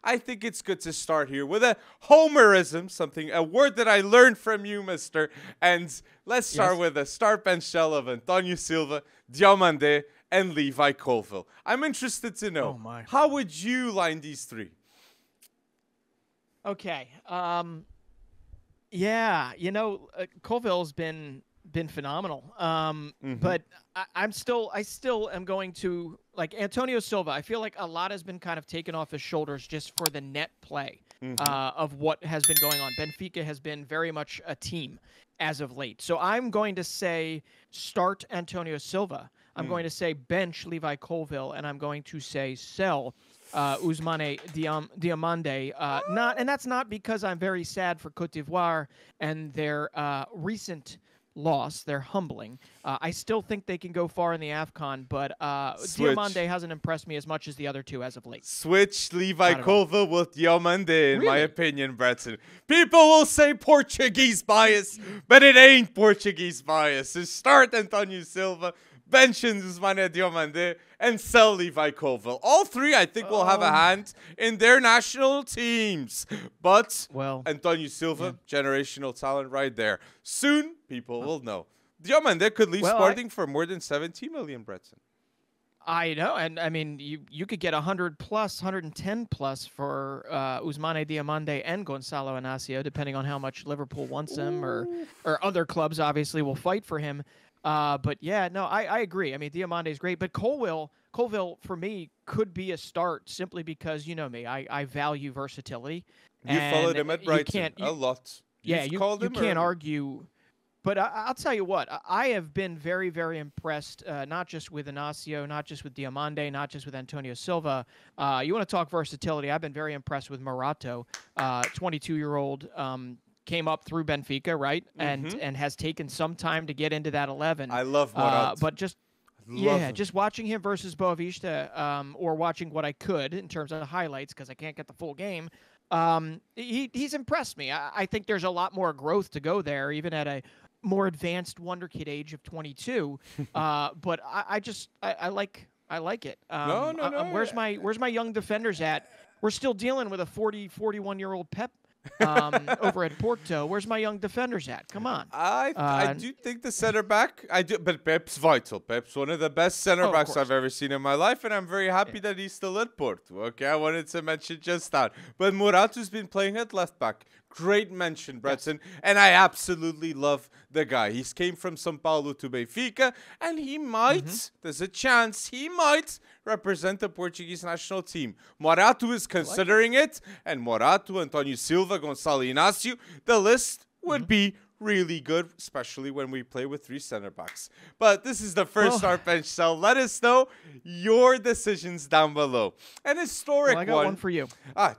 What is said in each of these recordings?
I think it's good to start here with a homerism, a word that I learned from you, mister. And let's start with a start bench shell of Antonio Silva, Diomande, and Levi Colville. I'm interested to know, how would you line these three? Okay. Yeah, Colville's been phenomenal. But I still am going to like Antonio Silva. I feel like a lot has been kind of taken off his shoulders just for the net play of what has been going on. Benfica has been very much a team as of late. So I'm going to say start Antonio Silva. I'm going to say bench Levi Colville, and I'm going to say sell Ousmane Diomande. And that's not because I'm very sad for Côte d'Ivoire and their recent loss. They're humbling. I still think they can go far in the AFCON, but Diomande hasn't impressed me as much as the other two as of late. Switch Levi Colville with Diomande, in my opinion, Bretson. People will say Portuguese bias, but it ain't Portuguese bias. So start Antonio Silva, bench Ousmane Diomande, and sell Levi Colville. All three, I think, will have a hand in their national teams. But Antonio Silva, generational talent right there. Soon, people will know. Diomande could leave Sporting for more than 17 million, Bretson. I know, and I mean, you could get 100 plus, 110 plus for Ousmane Diomande and Gonçalo Inácio, depending on how much Liverpool wants him, or other clubs obviously will fight for him. But yeah, no, I agree. I mean, Diomande is great, but Colville for me could be a start simply because you know me, I value versatility. You followed him at Brighton a lot. You can't argue. But I'll tell you what, I have been very, very impressed, not just with Inácio, not just with Diomande, not just with Antonio Silva. You want to talk versatility? I've been very impressed with Morato, 22-year-old. Came up through Benfica, right, and has taken some time to get into that 11. I love Morato. But just watching him versus Boavista, or watching what I could in terms of the highlights because I can't get the full game. He's impressed me. I think there's a lot more growth to go there, even at a more advanced wonder kid age of 22. But I like it. Where's my young defenders at? We're still dealing with a 41-year-old Pep over at Porto. Where's my young defenders at? Come on. I do think the center back, but Pep's vital. Pep's one of the best center backs I've ever seen in my life, and I'm very happy that he's still at Porto. Okay, I wanted to mention just that. But Morato's been playing at left back. Great mention, Bretson. And I absolutely love the guy. He came from São Paulo to Benfica, and he might, there's a chance, he might represent the Portuguese national team. Morato is considering it, and Morato, Antonio Silva, Gonçalo Inácio, the list would be really good, especially when we play with 3 center backs. But this is the first start bench, so let us know your decisions down below. An historic I got one for you.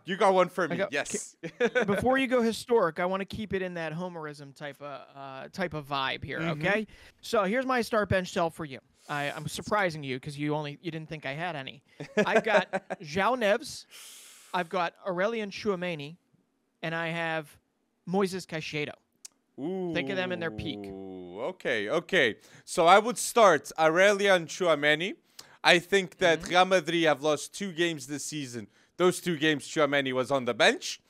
You got one for me. Yes. Before you go historic, I want to keep it in that homerism type of vibe here. Okay. So here's my start bench sell for you. I'm surprising you because you didn't think I had any. I've got João Neves, I've got Aurélien Tchouaméni, and I have Moises Caicedo. Ooh, think of them in their peak. Okay. So I would start Aurélien Tchouaméni. I think that Real Madrid have lost 2 games this season. Those 2 games, Tchouaméni was on the bench.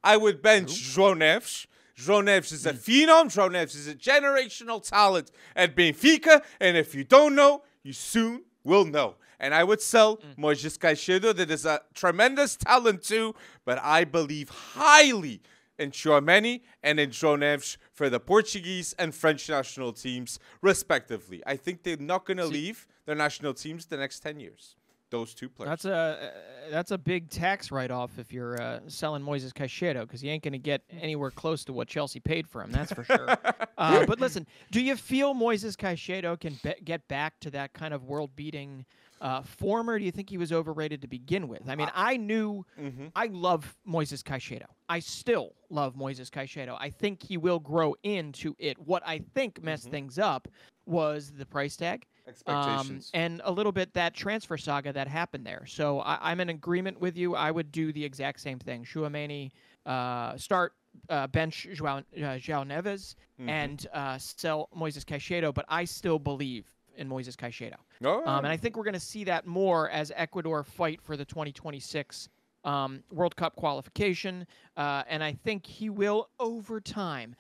I would bench João Neves. João Neves is a phenom. João Neves is a generational talent at Benfica. And if you don't know, you soon will know. And I would sell Moises Caicedo. That is a tremendous talent too. But I believe highly in Tchouaméni and in João Neves for the Portuguese and French national teams, respectively. I think they're not going to leave their national teams the next 10 years. Those 2 players. That's a big tax write-off if you're selling Moises Caicedo, because you ain't going to get anywhere close to what Chelsea paid for him. That's for sure. But listen, do you feel Moises Caicedo can get back to that kind of world-beating form, or do you think he was overrated to begin with? I mean, I love Moises Caicedo. I still love Moises Caicedo. I think he will grow into it. What I think messed things up was the price tag. Expectations. And a little bit that transfer saga that happened there. So I'm in agreement with you. I would do the exact same thing. Tchouaméni, start bench João Neves, and sell Moises Caicedo. But I still believe in Moises Caicedo. And I think we're going to see that more as Ecuador fight for the 2026 World Cup qualification, and I think he will, over time,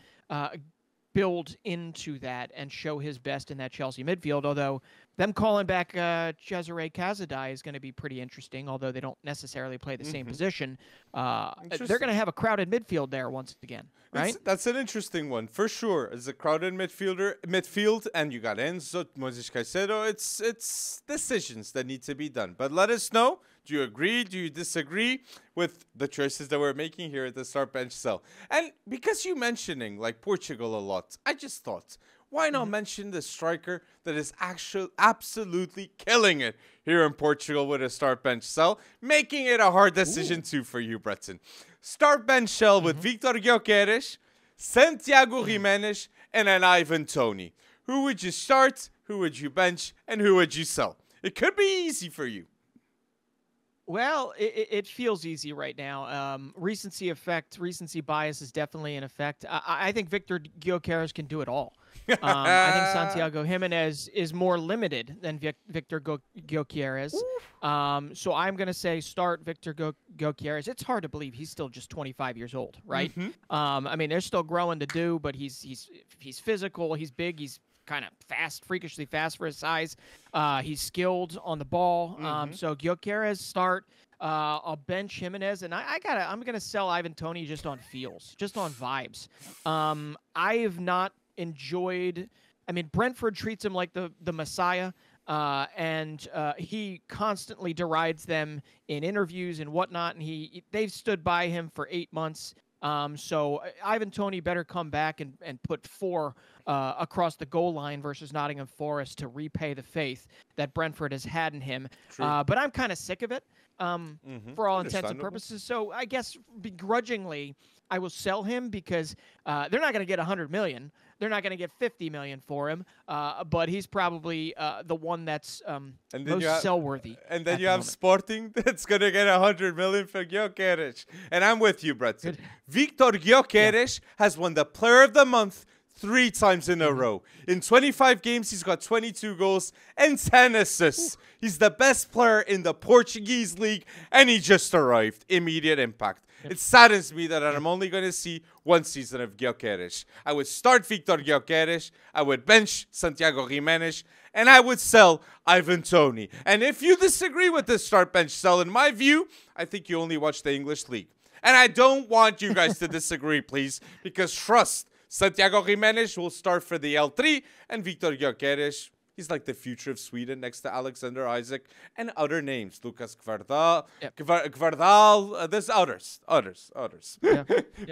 build into that and show his best in that Chelsea midfield. Although them calling back Cesare Cazadei is going to be pretty interesting, although they don't necessarily play the same position. They're going to have a crowded midfield there once again, right? That's an interesting one, for sure. As a crowded midfield, and you got Enzo, Moises Caicedo, it's decisions that need to be done. But let us know. Do you agree? Do you disagree with the choices that we're making here at the Start Bench Cell? And because you're mentioning like Portugal a lot, I just thought, why not mention the striker that is actually absolutely killing it here in Portugal with a Start Bench Cell, making it a hard decision too for you, Breton. Start Bench Cell with Victor Gyökeres, Santiago Giménez, and an Ivan Toney. Who would you start? Who would you bench? And who would you sell? It could be easy for you. Well, it feels easy right now. Recency effect, recency bias is definitely in effect. I think Victor Gyökeres can do it all. I think Santiago Giménez is more limited than Victor Gyökeres. So I'm going to say start Victor Gyökeres. It's hard to believe he's still just 25 years old, right? I mean, there's still growing to do, but he's physical, he's big, he's kind of fast, freakishly fast for his size. He's skilled on the ball. So Gyökeres start. I'll bench Giménez, and I'm gonna sell Ivan Toney just on feels, just on vibes. I have not enjoyed. I mean, Brentford treats him like the Messiah. And he constantly derides them in interviews and whatnot, and they've stood by him for 8 months. So Ivan Toney better come back and put 4 across the goal line versus Nottingham Forest to repay the faith that Brentford has had in him. But I'm kind of sick of it for all intents and purposes. So I guess begrudgingly, I will sell him because they're not going to get 100 million. They're not going to get 50 million for him. But he's probably the one that's most sell-worthy. And then you have Sporting that's going to get 100 million for Gyökeres. And I'm with you, Brett. Victor Gyökeres has won the Player of the Month 3 times in a row. In 25 games, he's got 22 goals and 10 assists. He's the best player in the Portuguese league, and he just arrived. Immediate impact. It saddens me that I'm only going to see 1 season of Gyökeres. I would start Victor Gyökeres, I would bench Santiago Giménez, and I would sell Ivan Toney. And if you disagree with this start bench sell, in my view, I think you only watch the English league. And I don't want you guys to disagree, please, because trust, Santiago Giménez will start for the L3, and Victor Gyökeres, he's like the future of Sweden next to Alexander Isaac and other names. Lucas Gvardal. There's others. Yeah.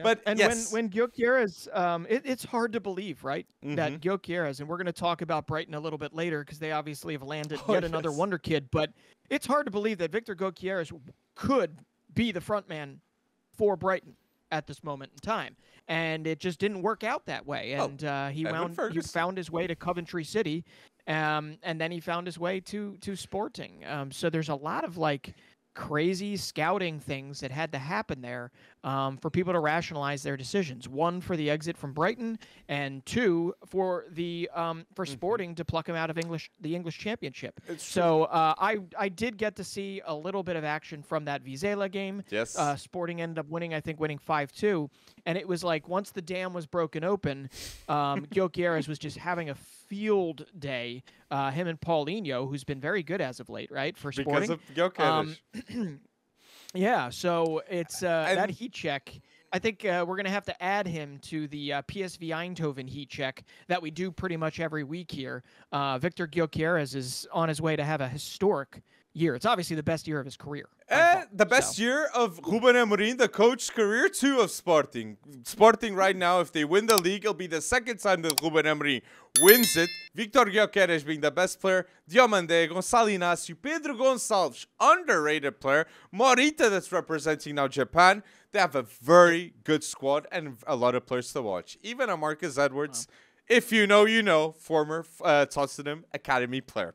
But and yes. when Gyökeres, it's hard to believe, right? That Gyökeres, and we're going to talk about Brighton a little bit later because they obviously have landed yet another wonder kid. But it's hard to believe that Victor Gyökeres could be the front man for Brighton at this moment in time. And it just didn't work out that way. And he found his way to Coventry City. And then he found his way to Sporting. So there's a lot of like crazy scouting things that had to happen there for people to rationalize their decisions. 1 for the exit from Brighton, and 2 for the for Sporting to pluck him out of the English Championship. So I did get to see a little bit of action from that Vizela game. Yes. Sporting ended up winning 5-2, and it was like once the dam was broken open, Gyökeres was just having a field day. Him and Paulinho, who's been very good as of late, right, for Sporting. Because of Gyökeres. Yeah, so it's that heat check. I think we're going to have to add him to the PSV Eindhoven heat check that we do pretty much every week here. Victor Gyökeres is on his way to have a historic year. It's obviously the best year of his career. The best year of Ruben Amorim, the coach's career, too, of Sporting. Sporting right now, if they win the league, it'll be the 2nd time that Ruben Amorim wins it. Victor Gyökeres being the best player. Diomande, Gonçalo Inácio, Pedro Gonçalves, underrated player. Morita, that's representing now Japan. They have a very good squad and a lot of players to watch. Even a Marcus Edwards. Wow. If you know, you know, former Tottenham Academy player.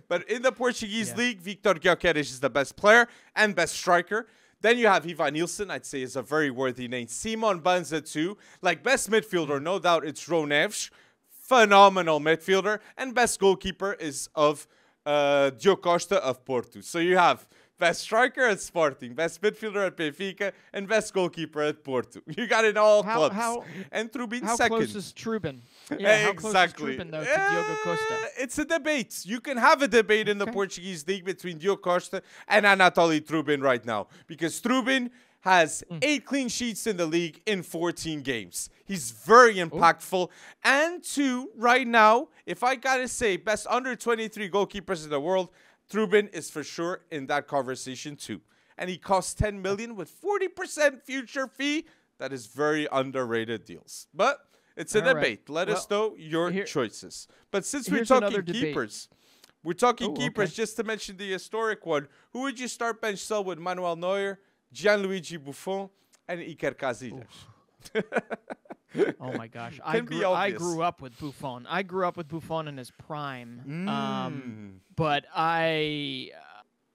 But in the Portuguese league, Victor Gyökeres is the best player and best striker. Then you have Ivan Nilsson, I'd say is a very worthy name. Simon Banza too. Like best midfielder, no doubt it's João Neves. Phenomenal midfielder. And best goalkeeper is of Diogo Costa of Porto. So you have best striker at Sporting, best midfielder at Benfica, and best goalkeeper at Porto. You got it all clubs. And Trubin second. How close is Trubin? Yeah, exactly. How close is Trubin, though, to Diogo Costa? It's a debate. You can have a debate in the Portuguese league between Diogo Costa and Anatoly Trubin right now. Because Trubin has 8 clean sheets in the league in 14 games. He's very impactful. And 2, right now, if I got to say, best under 23 goalkeepers in the world, Trubin is for sure in that conversation too. And he costs 10 million with 40% future fee. That is very underrated deals. But it's a debate. Let us know your choices. But since we're talking keepers, just to mention the historic one. Who would you start bench sell with? Manuel Neuer, Gianluigi Buffon, and Iker Casillas? Oh my gosh! I grew up with Buffon. I grew up with Buffon in his prime. But I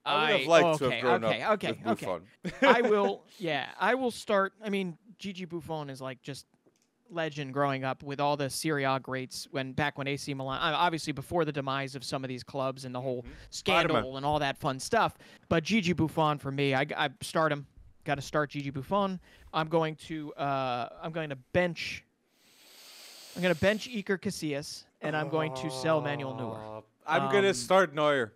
would have liked to have grown up with Buffon. I will start. I mean, Gigi Buffon is like just legend growing up with all the Serie A greats back when AC Milan, obviously before the demise of some of these clubs and the whole scandal and all that fun stuff. But Gigi Buffon for me, I start him. Got to start Gigi Buffon. I'm going to bench Iker Casillas, and I'm going to sell Manuel Neuer. I'm going to start Neuer,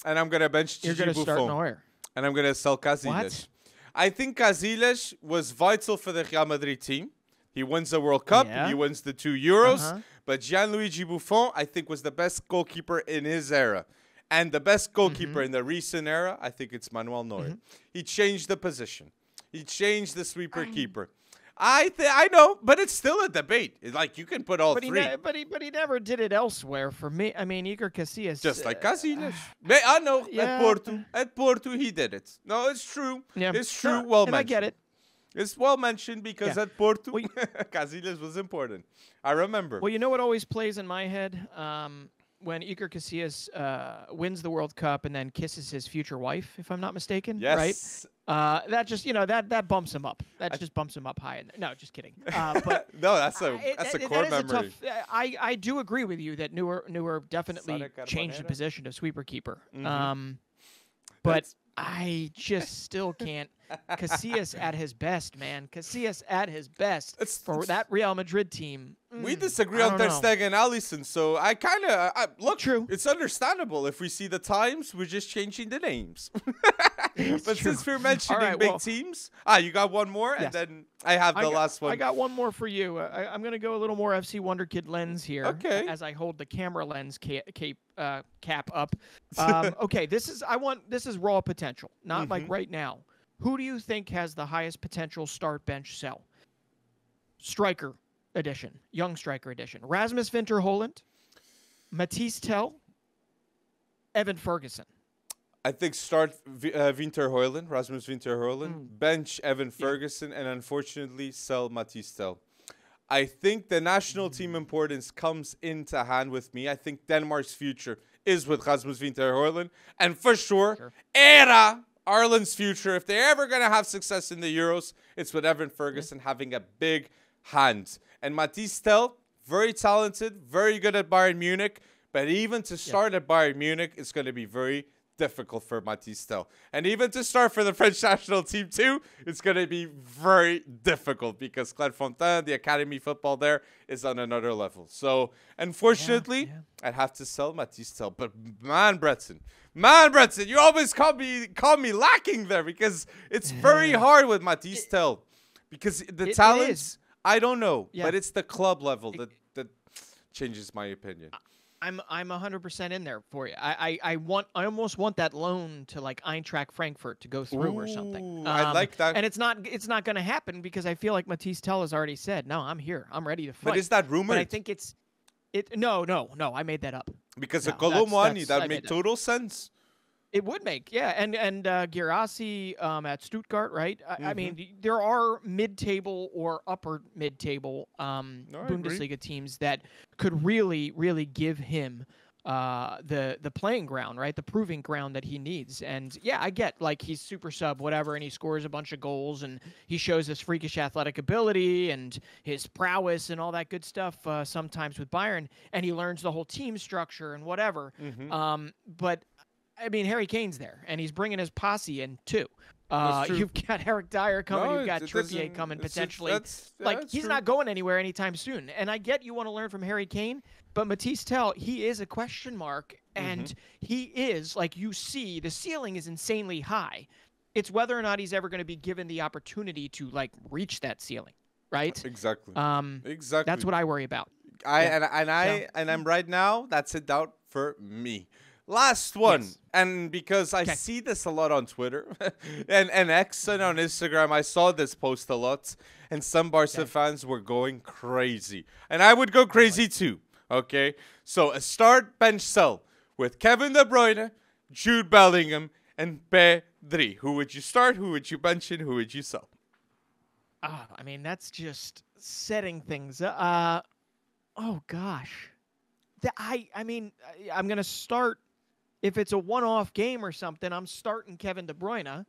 and I'm going to bench Gigi Buffon. You're going to start Neuer. And I'm going to sell Casillas. What? I think Casillas was vital for the Real Madrid team. He wins the World Cup. He wins the 2 Euros. But Gianluigi Buffon, I think, was the best goalkeeper in his era. And the best goalkeeper in the recent era, I think it's Manuel Neuer. He changed the position. He changed the sweeper keeper. I know, but it's still a debate. It's like you can put all three. But he never did it elsewhere. For me, I mean, Iker Casillas. Just like Casillas. I know. At Porto, he did it. No, it's true. Yeah. It's true. Well mentioned. I get it. It's well mentioned because at Porto, Casillas was important. I remember. Well, you know what always plays in my head? When Iker Casillas wins the World Cup and then kisses his future wife, if I'm not mistaken, right? That just that bumps him up. That just bumps him up high. No, just kidding. But no, that's a core memory. I do agree with you that Neuer definitely changed the position of sweeper keeper. But I just still can't. Casillas at his best, man. Casillas at his best for that Real Madrid team. We disagree on Ter Stegen and Alisson, so I kind of look. True. It's understandable if we see the times. We're just changing the names. But since we're mentioning big teams, you got one more, and then I have the last one. I got one more for you. I'm going to go a little more FC Wonder Kid lens here. Okay. As I hold the camera lens cap up. Okay. This is raw potential, not like right now. Who do you think has the highest potential start bench sell? Striker edition, young striker edition. Rasmus Winter-Holland, Matisse Tell, Evan Ferguson. I think start Winter-Holland, Rasmus Winter-Holland, bench Evan Ferguson, and unfortunately sell Matisse Tell. I think the national team importance comes into hand with me. I think Denmark's future is with Rasmus Winter-Holland, and for sure. Ireland's future, if they're ever going to have success in the Euros, it's with Evan Ferguson having a big hand. And Matisse Tell, very talented, very good at Bayern Munich, but even to start at Bayern Munich, it's going to be very difficult for Matisse Tell. And even to start for the French national team too, it's going to be very difficult because Clairefontaine, the academy football there, is on another level. So, unfortunately, I'd have to sell Matisse Tell. But man, Bretson, you always call me lacking there because it's very hard with Matisse Tell. Because the talents, I don't know, but it's the club level that changes my opinion. I'm 100% in there for you. I almost want that loan to like Eintracht Frankfurt to go through or something. I like that. And it's not going to happen because I feel like Matisse Tell has already said, "No, I'm here. I'm ready to fight." But is that rumored? But I think no, I made that up. Because of Colomwani, that would make total sense. It would make, and Guirassy at Stuttgart, right? I mean, there are mid-table or upper mid-table Bundesliga teams that could really, really give him the playing ground, right? The proving ground that he needs. And yeah, I get like he's super sub, whatever, and he scores a bunch of goals and he shows his freakish athletic ability and his prowess and all that good stuff sometimes with Bayern, and he learns the whole team structure and whatever. But I mean, Harry Kane's there, and he's bringing his posse in too. That's true. You've got Eric Dyer coming. No, You've got it Trippier doesn't- coming it's- potentially. that's He's true. not going anywhere anytime soon. And I get you want to learn from Harry Kane, but Matisse Tell, he is a question mark, and he is, like, you see, the ceiling is insanely high. It's whether or not he's ever going to be given the opportunity to, like, reach that ceiling, right? Exactly. Exactly. That's what I worry about. I'm right now. That's a doubt for me. Last one, Yes. and because I see this a lot on Twitter and X and on Instagram, I saw this post a lot, and some Barca fans were going crazy, and I would go crazy too. Okay, so a start bench sell with Kevin De Bruyne, Jude Bellingham, and Pedri. Who would you start? Who would you bench, and who would you sell? I mean, that's just setting things up. Oh gosh, I mean, I'm gonna start. If it's a one-off game or something, I'm starting Kevin De Bruyne.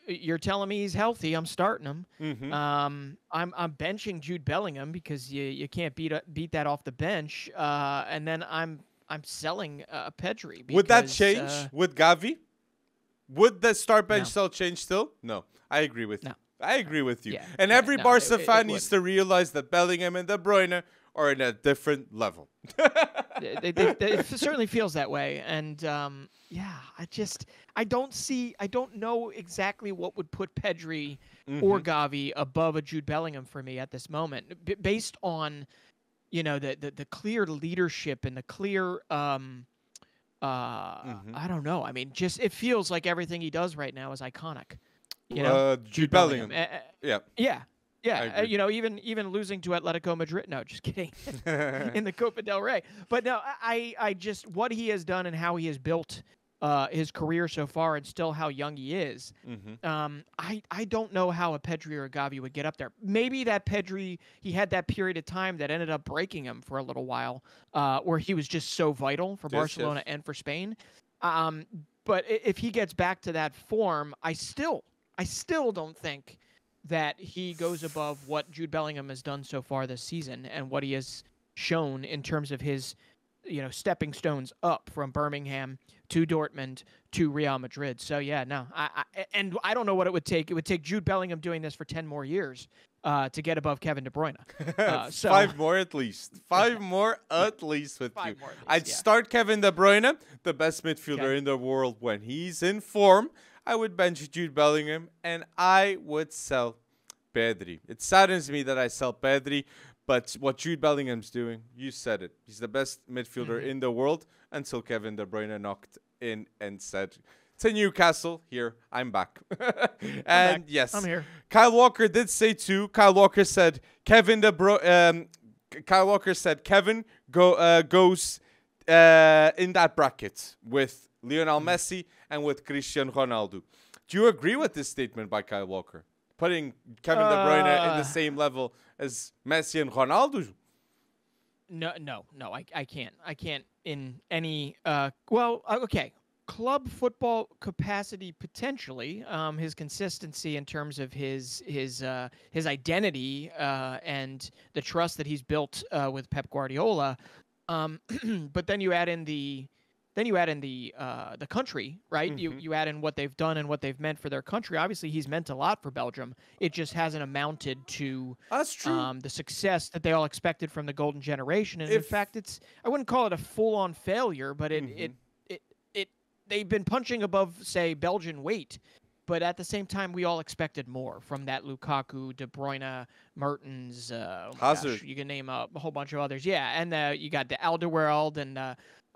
You're telling me he's healthy. I'm starting him. I'm benching Jude Bellingham because you can't beat that off the bench. And then I'm selling Pedri. Would that change with Gavi? Would the start bench No. sell change still? No, I agree with you. I agree with you. Yeah. And Yeah, every no, Barca it fan needs to realize that Bellingham and De Bruyne are in a different level. It certainly feels that way, and I don't know exactly what would put Pedri or Gavi above a Jude Bellingham for me at this moment, based on the clear leadership and the clear I don't know. I mean, just it feels like everything he does right now is iconic. Jude Bellingham. Yeah. Yeah. I agree. Even losing to Atletico Madrid. No, just kidding. In the Copa del Rey. But no, I just what he has done and how he has built his career so far, and still how young he is. I don't know how a Pedri or a Gavi would get up there. Maybe that Pedri, he had that period of time that ended up breaking him for a little while, where he was just so vital for Barcelona and for Spain. But if he gets back to that form, I still don't think that he goes above what Jude Bellingham has done so far this season and what he has shown in terms of his, stepping stones up from Birmingham to Dortmund to Real Madrid. So yeah, no, I don't know what it would take. It would take Jude Bellingham doing this for 10 more years to get above Kevin De Bruyne. So 5 more at least. 5 more at least with you. More at least, I'd yeah. start Kevin De Bruyne, the best midfielder in the world when he's in form. I would bench Jude Bellingham, and I would sell Pedri. It saddens me that I sell Pedri, but what Jude Bellingham's doing, you said it. He's the best midfielder in the world until Kevin De Bruyne knocked in and said, to Newcastle, here, I'm back. And yes, I'm here. Kyle Walker did say too. Kyle Walker said Kevin goes in that bracket with Lionel Messi and with Cristiano Ronaldo. Do you agree with this statement by Kyle Walker? Putting Kevin De Bruyne in the same level as Messi and Ronaldo? No, I can't. I can't in any okay. Club football capacity potentially, his consistency in terms of his identity and the trust that he's built with Pep Guardiola, but then you add in the country, right? You add in what they've done and what they've meant for their country. Obviously, he's meant a lot for Belgium. It just hasn't amounted to That's true. The success that they all expected from the golden generation. And in fact, I wouldn't call it a full-on failure, but they've been punching above, say, Belgian weight. But at the same time, we all expected more from that Lukaku, De Bruyne, Mertens, Hazard. You can name a whole bunch of others. Yeah, and you got the Alderweireld and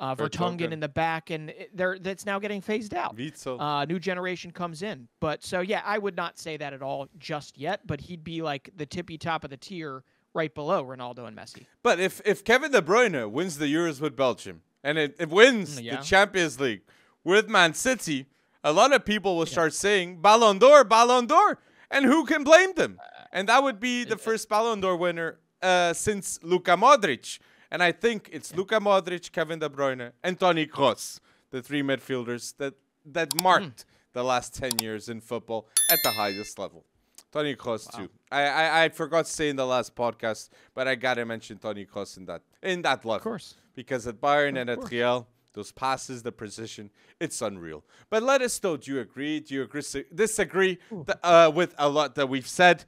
Vertonghen in the back, and that's now getting phased out. Witsel. New generation comes in. But so, yeah, I would not say that at all just yet, but he'd be like the tippy top of the tier right below Ronaldo and Messi. But if Kevin De Bruyne wins the Euros with Belgium and it wins the Champions League with Man City, a lot of people will start saying Ballon d'Or, Ballon d'Or. And who can blame them? And that would be the first Ballon d'Or winner since Luka Modric. And I think it's Luka Modric, Kevin De Bruyne, and Toni Kroos, the 3 midfielders that marked the last 10 years in football at the highest level. Toni Kroos too. I forgot to say in the last podcast, but I gotta mention Toni Kroos in that level. Of course. Because at Bayern and at Real, Those passes, the precision, it's unreal. But let us know, do you agree? Do you disagree with a lot that we've said?